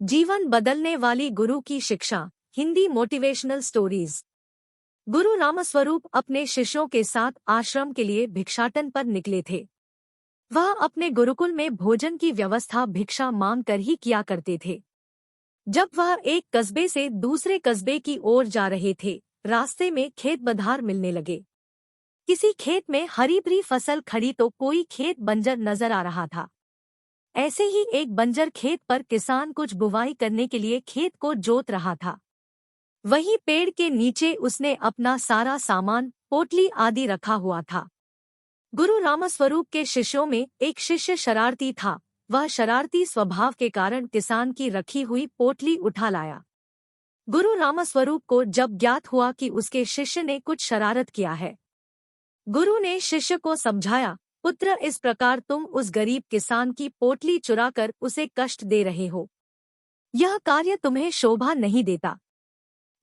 जीवन बदलने वाली गुरु की शिक्षा। Hindi motivational stories. गुरु रामस्वरूप अपने शिष्यों के साथ आश्रम के लिए भिक्षाटन पर निकले थे। वह अपने गुरुकुल में भोजन की व्यवस्था भिक्षा मांग कर ही किया करते थे। जब वह एक कस्बे से दूसरे कस्बे की ओर जा रहे थे, रास्ते में खेत बधार मिलने लगे। किसी खेत में हरी भरी फसल खड़ी तो कोई खेत बंजर नजर आ रहा था। ऐसे ही एक बंजर खेत पर किसान कुछ बुवाई करने के लिए खेत को जोत रहा था। वहीं पेड़ के नीचे उसने अपना सारा सामान, पोटली आदि रखा हुआ था। गुरु रामस्वरूप के शिष्यों में एक शिष्य शरारती था। वह शरारती स्वभाव के कारण किसान की रखी हुई पोटली उठा लाया। गुरु रामस्वरूप को जब ज्ञात हुआ कि उसके शिष्य ने कुछ शरारत किया है, गुरु ने शिष्य को समझाया, पुत्र, इस प्रकार तुम उस गरीब किसान की पोटली चुराकर उसे कष्ट दे रहे हो। यह कार्य तुम्हें शोभा नहीं देता।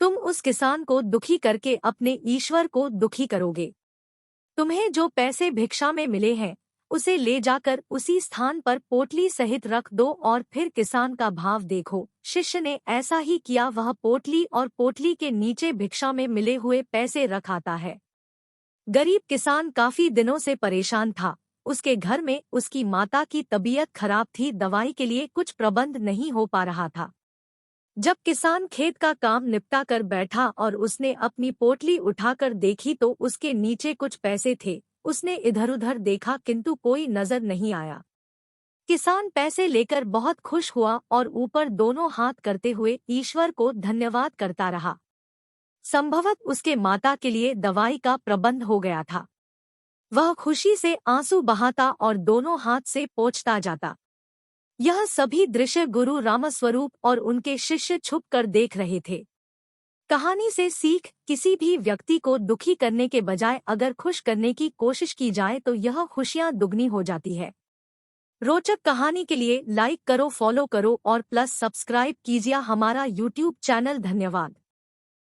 तुम उस किसान को दुखी करके अपने ईश्वर को दुखी करोगे। तुम्हें जो पैसे भिक्षा में मिले हैं, उसे ले जाकर उसी स्थान पर पोटली सहित रख दो और फिर किसान का भाव देखो। शिष्य ने ऐसा ही किया। वह पोटली और पोटली के नीचे भिक्षा में मिले हुए पैसे रख आता है। गरीब किसान काफी दिनों से परेशान था। उसके घर में उसकी माता की तबीयत खराब थी। दवाई के लिए कुछ प्रबंध नहीं हो पा रहा था। जब किसान खेत का काम निपटा कर बैठा और उसने अपनी पोटली उठाकर देखी तो उसके नीचे कुछ पैसे थे। उसने इधर-उधर देखा किंतु कोई नजर नहीं आया। किसान पैसे लेकर बहुत खुश हुआ और ऊपर दोनों हाथ करते हुए ईश्वर को धन्यवाद करता रहा। संभवत उसके माता के लिए दवाई का प्रबंध हो गया था। वह खुशी से आंसू बहाता और दोनों हाथ से पोंछता जाता। यह सभी दृश्य गुरु रामस्वरूप और उनके शिष्य छुपकर देख रहे थे। कहानी से सीख, किसी भी व्यक्ति को दुखी करने के बजाय अगर खुश करने की कोशिश की जाए तो यह खुशियां दुगनी हो जाती है। रोचक कहानी के लिए लाइक करो, फॉलो करो और प्लस सब्सक्राइब कीजिए हमारा यूट्यूब चैनल। धन्यवाद।